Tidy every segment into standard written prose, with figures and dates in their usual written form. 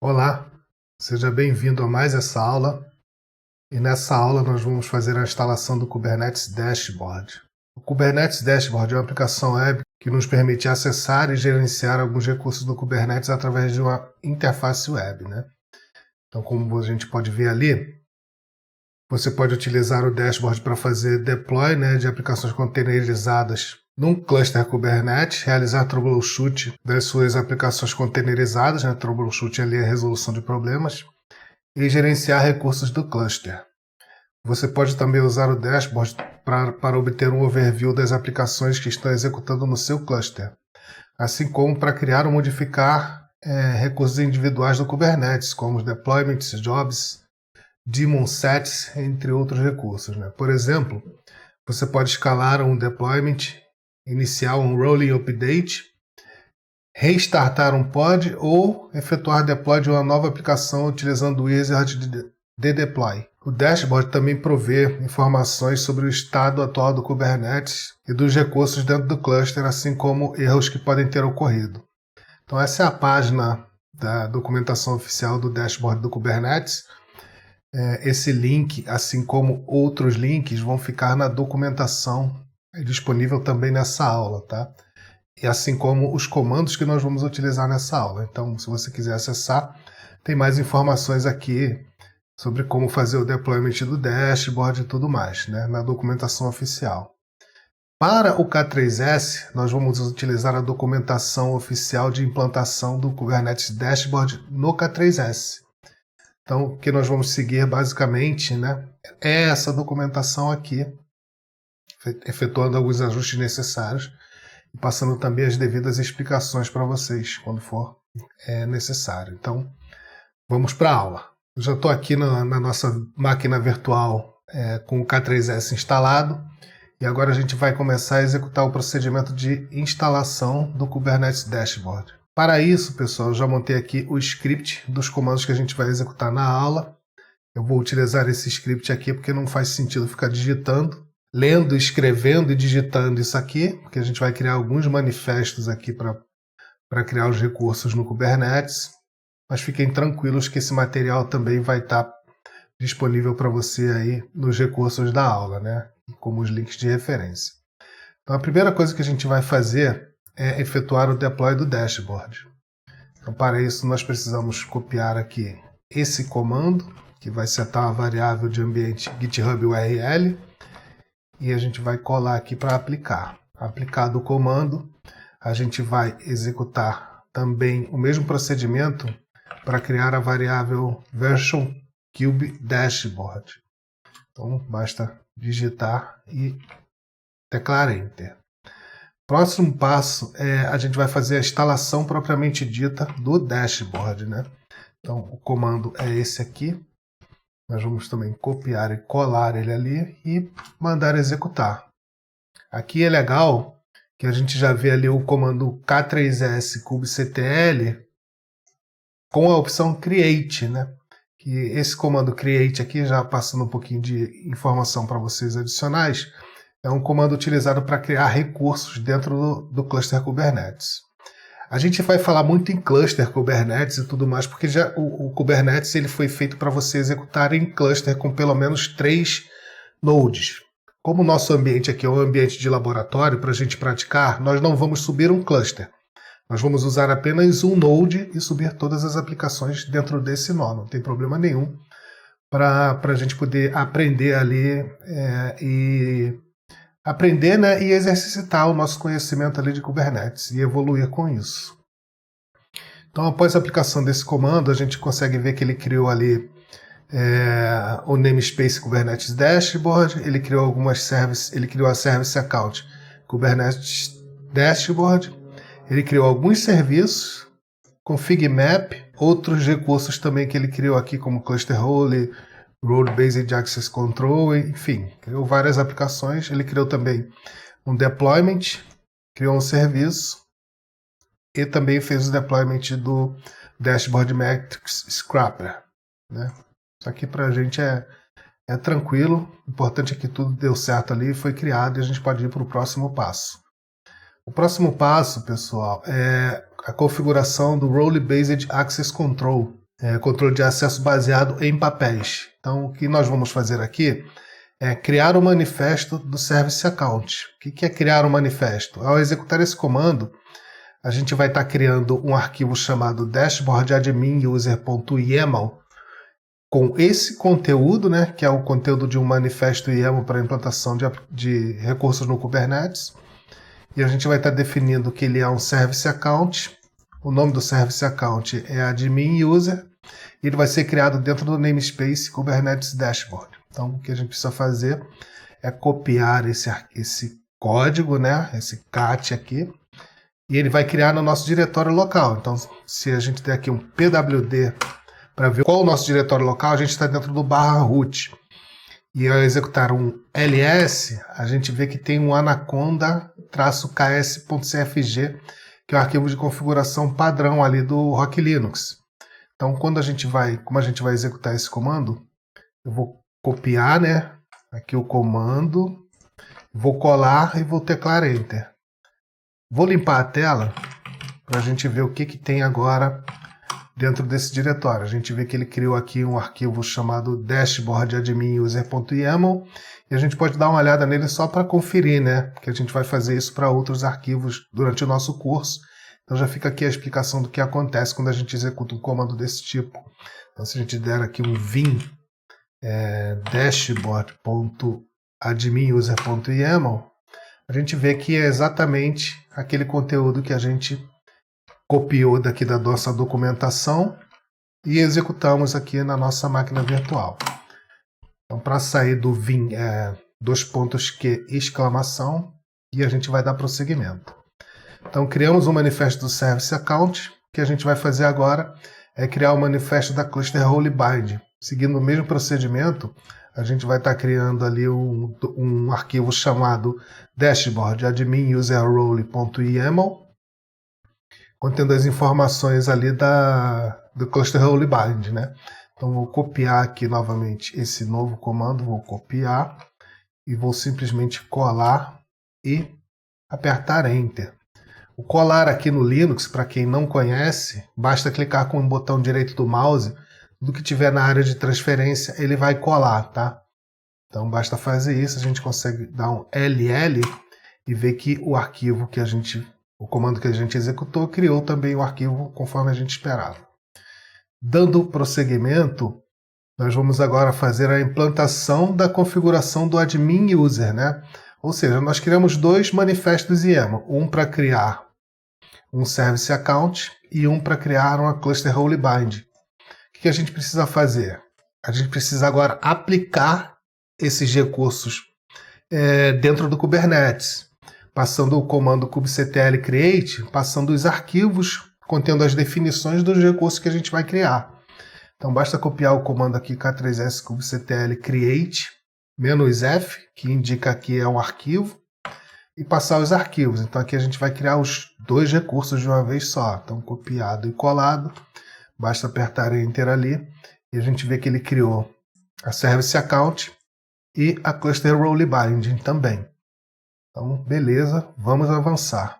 Olá, seja bem-vindo a mais essa aula. E nessa aula nós vamos fazer a instalação do Kubernetes Dashboard. O Kubernetes Dashboard é uma aplicação web que nos permite acessar e gerenciar alguns recursos do Kubernetes através de uma interface web, né? Então, como a gente pode ver ali, você pode utilizar o dashboard para fazer deploy, né, de aplicações containerizadas num cluster Kubernetes, realizar troubleshoot das suas aplicações containerizadas, né, troubleshoot ali é a resolução de problemas, e gerenciar recursos do cluster. Você pode também usar o dashboard para obter um overview das aplicações que estão executando no seu cluster, assim como para criar ou modificar recursos individuais do Kubernetes, como os deployments, jobs, daemon sets, entre outros recursos, né? Por exemplo, você pode escalar um deployment, iniciar um rolling update, restartar um pod ou efetuar deploy de uma nova aplicação utilizando o wizard de deploy. O dashboard também provê informações sobre o estado atual do Kubernetes e dos recursos dentro do cluster, assim como erros que podem ter ocorrido. Então essa é a página da documentação oficial do dashboard do Kubernetes. Esse link, assim como outros links, vão ficar na documentação disponível também nessa aula, tá? E assim como os comandos que nós vamos utilizar nessa aula. Então, se você quiser acessar, tem mais informações aqui sobre como fazer o deployment do dashboard e tudo mais, né, na documentação oficial. Para o K3S, nós vamos utilizar a documentação oficial de implantação do Kubernetes Dashboard no K3S. Então, o que nós vamos seguir basicamente, né, é essa documentação aqui, efetuando alguns ajustes necessários e passando também as devidas explicações para vocês quando for necessário. Então, vamos para a aula. Eu já estou aqui na nossa máquina virtual com o K3S instalado e agora a gente vai começar a executar o procedimento de instalação do Kubernetes Dashboard. Para isso, pessoal, eu já montei aqui o script dos comandos que a gente vai executar na aula. Eu vou utilizar esse script aqui porque não faz sentido ficar digitando, lendo, escrevendo e digitando isso aqui, porque a gente vai criar alguns manifestos aqui para criar os recursos no Kubernetes. Mas fiquem tranquilos que esse material também vai estar disponível para você aí nos recursos da aula, né? Como os links de referência. Então a primeira coisa que a gente vai fazer é efetuar o deploy do dashboard. Então para isso nós precisamos copiar aqui esse comando, que vai setar a variável de ambiente GitHub URL, e a gente vai colar aqui para aplicar. Aplicado o comando, a gente vai executar também o mesmo procedimento para criar a variável version cube dashboard. Então basta digitar e teclar Enter. Próximo passo a gente vai fazer a instalação propriamente dita do dashboard, né? Então o comando é esse aqui. Nós vamos também copiar e colar ele ali e mandar executar. Aqui é legal que a gente já vê ali o comando K3S kubectl com a opção Create, né? Que esse comando Create aqui, já passando um pouquinho de informação para vocês adicionais, é um comando utilizado para criar recursos dentro do cluster Kubernetes. A gente vai falar muito em cluster Kubernetes e tudo mais, porque já o Kubernetes ele foi feito para você executar em cluster com pelo menos 3 nodes. Como o nosso ambiente aqui é um ambiente de laboratório para a gente praticar, nós não vamos subir um cluster. Nós vamos usar apenas um node e subir todas as aplicações dentro desse nó. Não tem problema nenhum para a gente poder aprender ali aprender, né, e exercitar o nosso conhecimento ali de Kubernetes e evoluir com isso. Então, após a aplicação desse comando, a gente consegue ver que ele criou ali o namespace Kubernetes Dashboard, ele criou algumas services, ele criou a Service Account Kubernetes Dashboard, ele criou alguns serviços, config map, outros recursos também que ele criou aqui, como Cluster Role, Role Based Access Control, enfim, criou várias aplicações. Ele criou também um deployment, criou um serviço e também fez o deployment do Dashboard Metrics Scraper, né? Isso aqui para a gente é tranquilo, o importante é que tudo deu certo ali, foi criado e a gente pode ir para o próximo passo. O próximo passo, pessoal, é a configuração do Role Based Access Control. controle de acesso baseado em papéis. Então, o que nós vamos fazer aqui é criar o manifesto do Service Account. O que é criar um manifesto? Ao executar esse comando, a gente vai estar criando um arquivo chamado dashboard_admin_user.yaml com esse conteúdo, né, que é o conteúdo de um manifesto YAML para implantação de recursos no Kubernetes. E a gente vai estar definindo que ele é um Service Account. O nome do Service Account é admin user. E ele vai ser criado dentro do namespace Kubernetes Dashboard. Então, o que a gente precisa fazer é copiar esse código, né, esse cat aqui, e ele vai criar no nosso diretório local. Então, se a gente der aqui um pwd para ver qual é o nosso diretório local, a gente está dentro do /root. E ao executar um ls, a gente vê que tem um anaconda-ks.cfg, que é o arquivo de configuração padrão ali do Rock Linux. Então, como a gente vai executar esse comando, eu vou copiar, né, aqui o comando, vou colar e vou teclar Enter. Vou limpar a tela para a gente ver o que tem agora dentro desse diretório. A gente vê que ele criou aqui um arquivo chamado dashboard_admin_user.yaml e a gente pode dar uma olhada nele só para conferir, né, porque a gente vai fazer isso para outros arquivos durante o nosso curso. Então já fica aqui a explicação do que acontece quando a gente executa um comando desse tipo. Então, se a gente der aqui um vim dashboard.admin_user.yaml, a gente vê que é exatamente aquele conteúdo que a gente copiou daqui da nossa documentação e executamos aqui na nossa máquina virtual. Então, para sair do vim, !q! E a gente vai dar prosseguimento. Então, criamos um manifesto do Service Account. O que a gente vai fazer agora é criar o manifesto da Cluster Role Bind. Seguindo o mesmo procedimento, a gente vai estar criando ali um arquivo chamado dashboard_admin_user_role.yaml, contendo as informações ali do Cluster Role Bind, né? Então, vou copiar aqui novamente esse novo comando, vou copiar e vou simplesmente colar e apertar Enter. O colar aqui no Linux, para quem não conhece, basta clicar com o botão direito do mouse, tudo que tiver na área de transferência ele vai colar, tá? Então basta fazer isso, a gente consegue dar um ll e ver que o arquivo o comando que a gente executou criou também o arquivo conforme a gente esperava. Dando prosseguimento, nós vamos agora fazer a implantação da configuração do admin user, né? Ou seja, nós criamos dois manifestos YAML, um para criar um Service Account e um para criar uma Cluster Role Bind. O que a gente precisa fazer? A gente precisa agora aplicar esses recursos dentro do Kubernetes, passando o comando kubectl create, passando os arquivos contendo as definições dos recursos que a gente vai criar. Então basta copiar o comando aqui k3s kubectl create -f, que indica que é um arquivo, e passar os arquivos. Então aqui a gente vai criar os dois recursos de uma vez só. Então copiado e colado, basta apertar Enter ali e a gente vê que ele criou a Service Account e a Cluster Role Binding também. Então beleza, vamos avançar.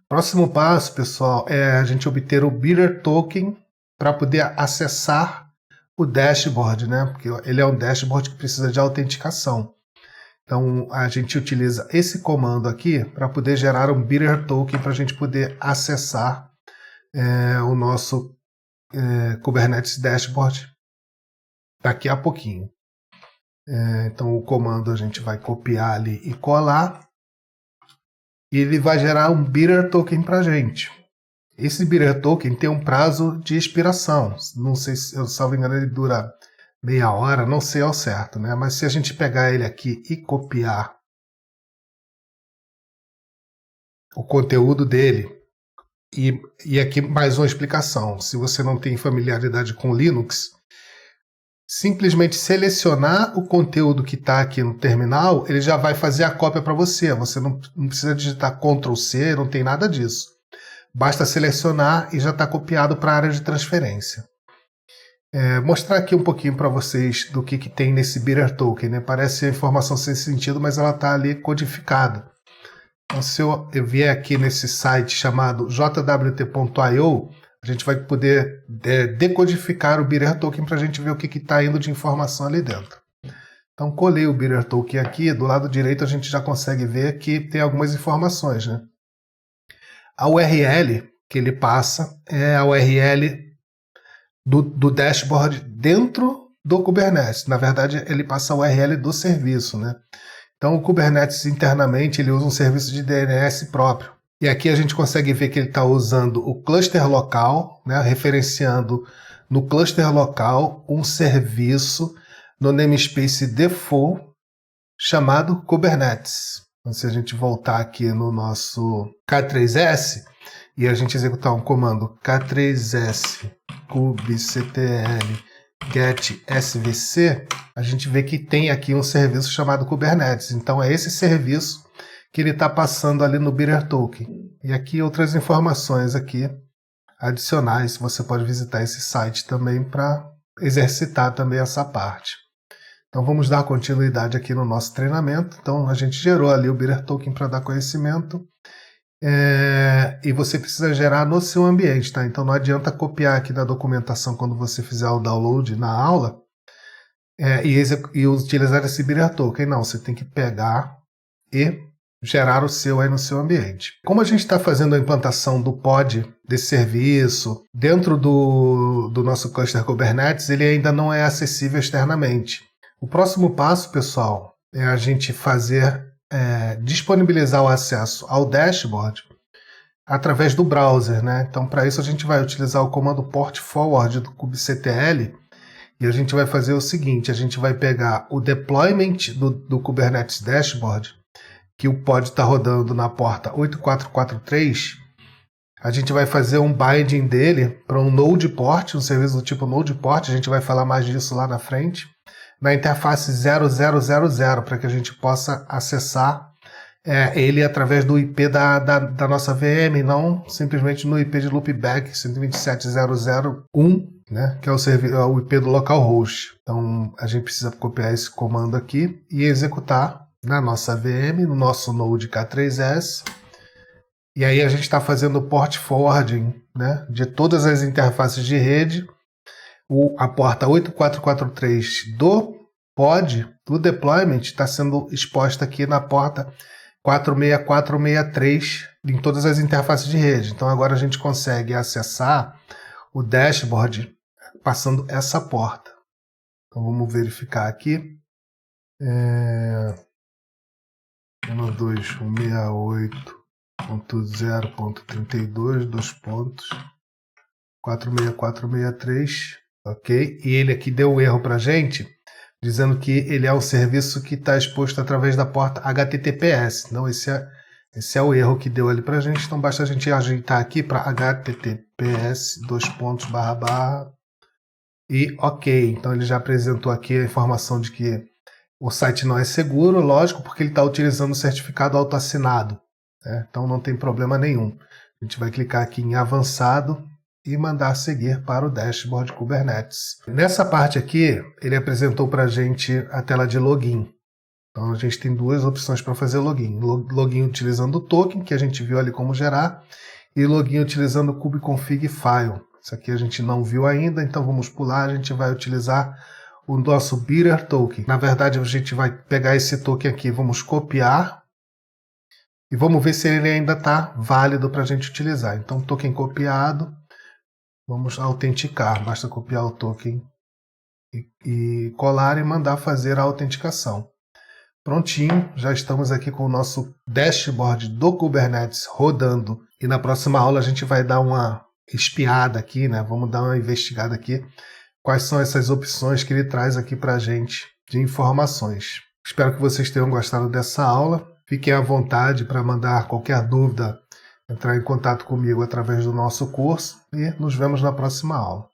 Próximo passo, pessoal, é a gente obter o Bearer Token para poder acessar o dashboard, né? Porque ele é um dashboard que precisa de autenticação. Então a gente utiliza esse comando aqui para poder gerar um Bearer Token para a gente poder acessar o nosso Kubernetes Dashboard daqui a pouquinho. Então o comando a gente vai copiar ali e colar e ele vai gerar um Bearer Token para a gente. Esse Bearer Token tem um prazo de expiração. Não sei se, eu salvo engano, ele dura meia hora, não sei ao certo, né? Mas se a gente pegar ele aqui e copiar o conteúdo dele, e aqui mais uma explicação, se você não tem familiaridade com Linux, simplesmente selecionar o conteúdo que está aqui no terminal, ele já vai fazer a cópia para você. Você não precisa digitar Ctrl+C, não tem nada disso. Basta selecionar e já está copiado para a área de transferência. Mostrar aqui um pouquinho para vocês do que tem nesse Bearer Token, né? Parece informação sem sentido, mas ela está ali codificada. Então, se eu vier aqui nesse site chamado jwt.io, a gente vai poder decodificar o BitterToken para a gente ver o que está indo de informação ali dentro. Então, colei o BitterToken aqui, do lado direito a gente já consegue ver que tem algumas informações, né? A URL que ele passa é a URL do dashboard dentro do Kubernetes. Na verdade, ele passa a URL do serviço, né? Então, o Kubernetes internamente ele usa um serviço de DNS próprio. E aqui a gente consegue ver que ele está usando o cluster local, né? Referenciando no cluster local um serviço no namespace default chamado Kubernetes. Então, se a gente voltar aqui no nosso K3S e a gente executar um comando K3S kubectl get svc, a gente vê que tem aqui um serviço chamado Kubernetes. Então é esse serviço que ele está passando ali no BitterToken. E aqui outras informações aqui adicionais, você pode visitar esse site também para exercitar também essa parte. Então vamos dar continuidade aqui no nosso treinamento. Então a gente gerou ali o BitterToken para dar conhecimento. E você precisa gerar no seu ambiente, tá? Então não adianta copiar aqui da documentação quando você fizer o download na aula e utilizar esse BitterToken. Não, você tem que pegar e gerar o seu aí no seu ambiente. Como a gente está fazendo a implantação do pod desse serviço dentro do nosso cluster Kubernetes, ele ainda não é acessível externamente. O próximo passo, pessoal, é a gente disponibilizar o acesso ao dashboard através do browser, né? Então, para isso a gente vai utilizar o comando port forward do kubectl e a gente vai fazer o seguinte, a gente vai pegar o deployment do Kubernetes Dashboard, que o pod está rodando na porta 8443, a gente vai fazer um binding dele para um node port, um serviço do tipo node port, a gente vai falar mais disso lá na frente, na interface 0000, para que a gente possa acessar ele através do IP da nossa VM, não simplesmente no IP de loopback 127.0.0.1, né, que é o IP do localhost. Então a gente precisa copiar esse comando aqui e executar na nossa VM, no nosso node K3S. E aí a gente está fazendo o port forwarding, né, de todas as interfaces de rede. A porta 8443 do pod, do deployment, está sendo exposta aqui na porta 46463 em todas as interfaces de rede. Então agora a gente consegue acessar o dashboard passando essa porta. Então vamos verificar aqui. 192.168.0.32, 46463, ok? E ele aqui deu um erro para a gente, dizendo que ele é um serviço que está exposto através da porta HTTPS. Então esse é o erro que deu ali para a gente. Então basta a gente ajeitar aqui para HTTPS e ok. Então ele já apresentou aqui a informação de que o site não é seguro, lógico, porque ele está utilizando o certificado autoassinado, né? Então não tem problema nenhum. A gente vai clicar aqui em avançado e mandar seguir para o dashboard Kubernetes. Nessa parte aqui, ele apresentou para a gente a tela de login. Então a gente tem duas opções para fazer login. Login utilizando o token, que a gente viu ali como gerar, e login utilizando o kubeconfig file. Isso aqui a gente não viu ainda, então vamos pular, a gente vai utilizar o nosso BitterToken. Na verdade, a gente vai pegar esse token aqui, vamos copiar e vamos ver se ele ainda está válido para a gente utilizar. Então, token copiado, vamos autenticar. Basta copiar o token e colar e mandar fazer a autenticação. Prontinho, já estamos aqui com o nosso dashboard do Kubernetes rodando. E na próxima aula a gente vai dar uma espiada aqui, né? Vamos dar uma investigada aqui. Quais são essas opções que ele traz aqui para a gente de informações. Espero que vocês tenham gostado dessa aula. Fiquem à vontade para mandar qualquer dúvida, entrar em contato comigo através do nosso curso e nos vemos na próxima aula.